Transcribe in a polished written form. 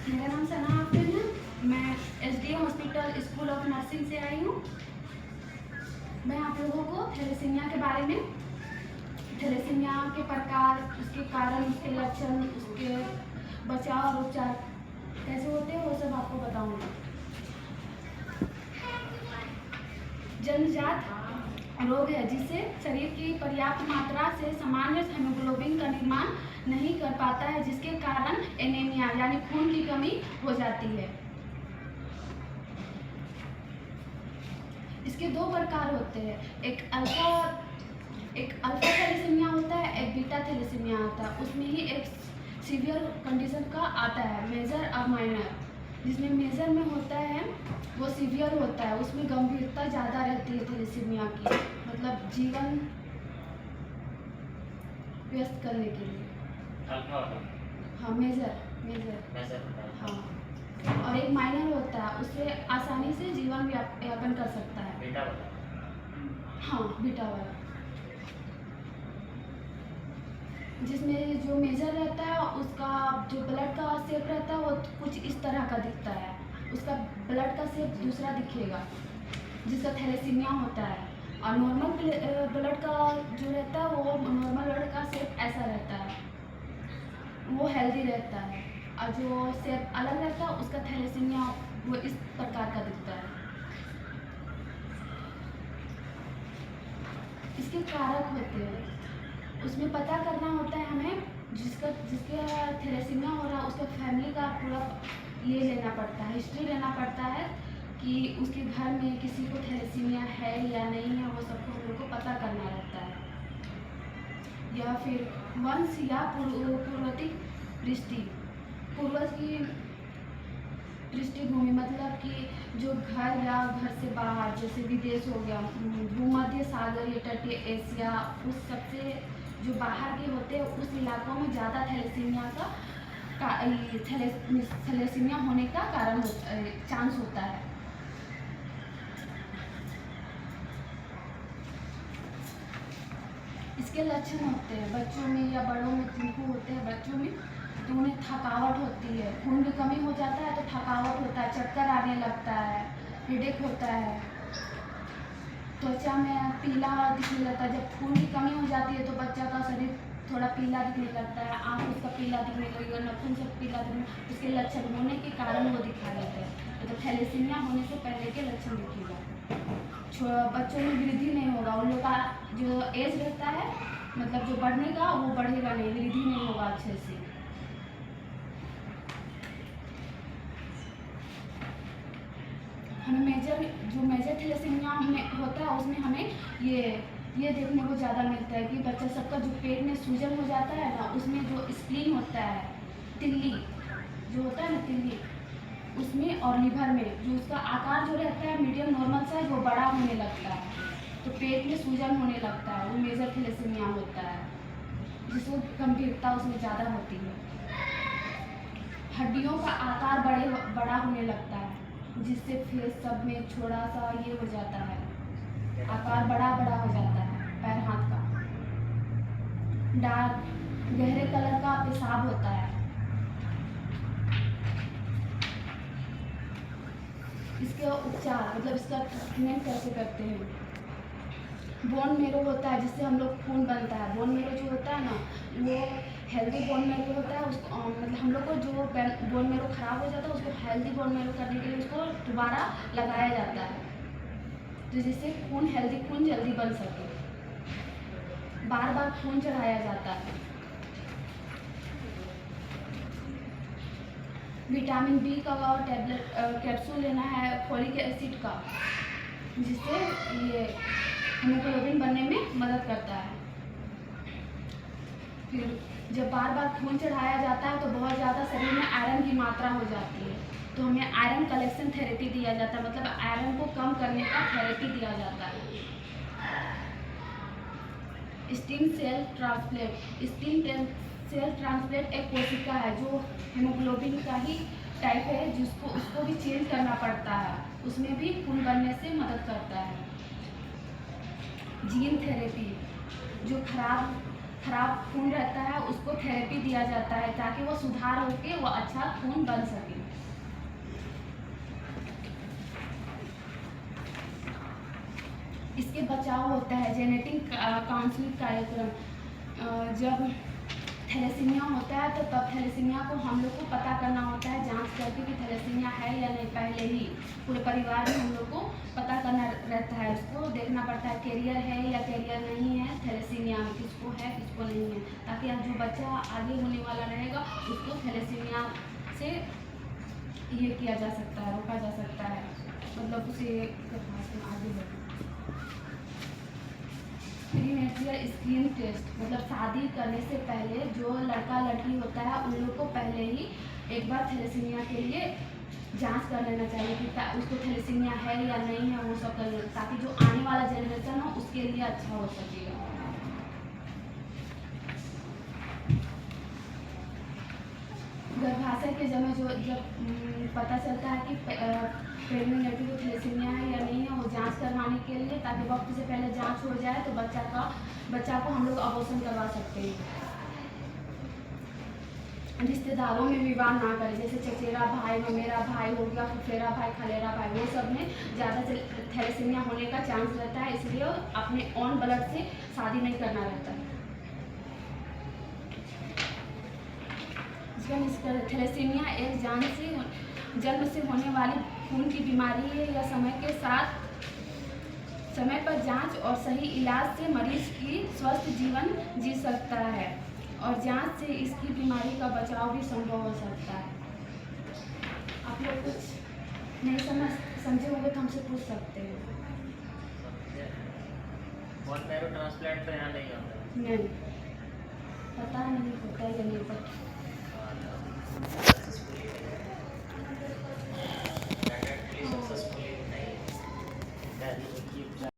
मेरा नाम सना आफ्रिन है। मैं SDM hospital school of nursing से आई हूँ। मैं आप लोगों को थैलेसीमिया के बारे में, थैलेसीमिया के प्रकार, उसके कारण, उसके लक्षण, उसके बचाव और उपचार कैसे होते हैं वो सब आपको बताऊँगी। जन्मजात रोग है जिससे शरीर की पर्याप्त मात्रा से सामान्य हीमोग्लोबिन का निर्माण नहीं कर पाता है, जिसके कारण एनीमिया यानी खून की कमी हो जाती है। इसके दो प्रकार होते हैं, एक अल्फा थैलेसीमिया होता है, एक बीटा थैलेसीमिया आता है। उसमें ही एक सीवियर कंडीशन का आता है, मेजर और माइनर। जिसमें मेजर में होता है वो सीवियर होता है, उसमें गंभीरता ज़्यादा रहती है थैलेसीमिया की, मतलब जीवन व्यस्त करने के लिए। हाँ, मेजर हाँ। और एक माइनर होता है, उससे आसानी से जीवन यापन कर सकता है। बीटा वाला? हाँ, बीटा वाला। जिसमें जो मेजर रहता है उसका जो ब्लड का शेप रहता है वो कुछ इस तरह का दिखता है, उसका ब्लड का शेप दूसरा दिखेगा, जिसका थैलेसीमिया होता है। और नॉर्मल ब्लड का जो रहता है वो नॉर्मल ब्लड का शेप ऐसा रहता है, वो हेल्दी रहता है। और जो शेप अलग रहता है उसका थैलेसीमिया वो इस प्रकार का दिखता है। इसके कारक होते हैं, उसमें पता करना होता है हमें, जिसके थैलेसीमिया हो रहा है उसका फैमिली का पूरा ये लेना पड़ता है, हिस्ट्री लेना पड़ता है कि उसके घर में किसी को थैलेसीमिया है या नहीं है, वो सबको हम लोग को पता करना रहता है। या फिर वंश या पूर्वतिक पूर्वज की पृष्ठभूमि, मतलब कि जो घर या घर से बाहर, जैसे विदेश हो गया, भूमध्य सागर या तटीय एशिया, उस सबसे जो बाहर के होते हैं उस इलाकों में ज़्यादा थैलेसीमिया थैलेसीमिया होने का कारण चांस होता है। इसके लक्षण होते हैं बच्चों में या बड़ों में, जिनको होते हैं बच्चों में तो उन्हें थकावट होती है, खून की कमी हो जाता है तो थकावट होता है, चक्कर आने लगता है, हेडेक होता है, त्वचा में पीला दिखने लगता है। जब खून की कमी हो जाती है तो बच्चा का शरीर थोड़ा पीला दिखने लगता है, आँख उसका पीला दिखने लगेगा, नाखून सब पीला दिखने, उसके लक्षण होने के कारण वो दिखा देते हैं। तो थैलेसीमिया होने से पहले के लक्षण दिखेगा। बच्चों में वृद्धि नहीं होगा, उन लोग का जो एज रहता है, मतलब जो बढ़ने का, वो बढ़ेगा नहीं, वृद्धि नहीं होगा अच्छे से। हमें मेजर थैलेसीमिया में होता है उसमें हमें ये देखने को ज़्यादा मिलता है कि बच्चा सबका जो पेट में सूजन हो जाता है ना, उसमें जो स्प्लीन होता है, तिल्ली जो होता है ना, तिल्ली, उसमें और लीवर में जो उसका आकार जो रहता है मीडियम नॉर्मल साइज, वो बड़ा होने लगता है, तो पेट में सूजन होने लगता है, वो मेजर थैलेसीमिया होता है, जिसको गंभीरता उसमें ज़्यादा होती है। हड्डियों का आकार बड़ा होने लगता है, जिससे फेस सब में थोड़ा सा ये हो जाता है, आकार बड़ा हो जाता है, पैर हाथ का। डार्क गहरे कलर का पेशाब होता है। इसके उपचार, मतलब इसका ट्रीटमेंट कैसे करते हैं। बोन मेरो होता है जिससे हम लोग खून बनता है। बोन मेरो जो होता है ना, वो हेल्दी बोन मेरो होता है, उसको मतलब हम लोग को जो बोन मेरो खराब हो जाता है उसको हेल्दी बोन मेरो करने के लिए उसको दोबारा लगाया जाता है, तो जिससे हेल्दी खून जल्दी बन सके। बार बार खून चढ़ाया जाता है। विटामिन बी का टैबलेट कैप्सूल लेना है, फोलिक एसिड का, जिससे ये हीमोग्लोबिन बनने में मदद करता है। फिर जब बार बार खून चढ़ाया जाता है तो बहुत ज़्यादा शरीर में आयरन की मात्रा हो जाती है, तो हमें आयरन कलेक्शन थेरेपी दिया जाता है, मतलब आयरन को कम करने का थेरेपी दिया जाता है। स्टेम सेल ट्रांसप्लांट एक कोशिका है जो हीमोग्लोबिन का ही टाइप है, जिसको उसको भी चेंज करना पड़ता है, उसमें भी खून बनने से मदद करता है। जीन थेरेपी, जो खराब खराब खून रहता है उसको थेरेपी दिया जाता है ताकि वो सुधार होके वो अच्छा खून बन सके। इसके बचाव होता है जेनेटिक काउंसलिंग कार्यक्रम। जब थैलेसीमिया होता है तो तब थैलेसीमिया को हम लोग को पता करना होता है जांच करके कि थैलेसीमिया है या नहीं। पहले ही पूरे परिवार में हम लोग को पता करना रहता है, उसको देखना पड़ता है कैरियर है या कैरियर नहीं है थैलेसीमिया में, किसको है किसको नहीं है, ताकि अब जो बच्चा आगे होने वाला रहेगा उसको थैलेसीमिया से ये किया जा सकता है, रोका जा सकता है, मतलब उसे आगे बढ़े। प्रीमेच्योर स्क्रीन टेस्ट मतलब शादी करने से पहले जो लड़का लड़की होता है उन लोग को पहले ही एक बार थैलेसीमिया के लिए जांच कर लेना चाहिए कि उसको थैलेसीमिया है या नहीं है, वो सब कर लेना ताकि जो आने वाला जनरेशन हो उसके लिए अच्छा हो सकेगा। गर्भाशय के समय जब पता चलता है कि प्रेग्नेंट लड़की को थैलेसीमिया है या नहीं है, वो जांच करवाने के लिए ताकि वक्त से पहले जांच हो जाए तो बच्चा को हम लोग अबॉर्शन करवा सकते हैं। रिश्तेदारों में विवाह ना करें, जैसे चचेरा भाई, ममेरा भाई हो गया, फुफेरा भाई, खलेरा भाई, वो सब में ज़्यादा थैलेसीमिया होने का चांस रहता है, इसलिए अपने ऑन ब्लड से शादी नहीं करना रहता है। थैलेसीमिया एक जन्म से होने वाली खून की बीमारी है। यह समय पर जांच और सही इलाज से मरीज की स्वस्थ जीवन जी सकता है और जांच से इसकी बीमारी का बचाव भी संभव हो सकता है। आप लोग कुछ नहीं समझे होंगे तो हमसे पूछ सकते हैं। बोन मैरो ट्रांसप्लांट तो यहाँ नहीं होता? नहीं, पता नहीं होता या नहीं पता। सक्सेसफुली नहीं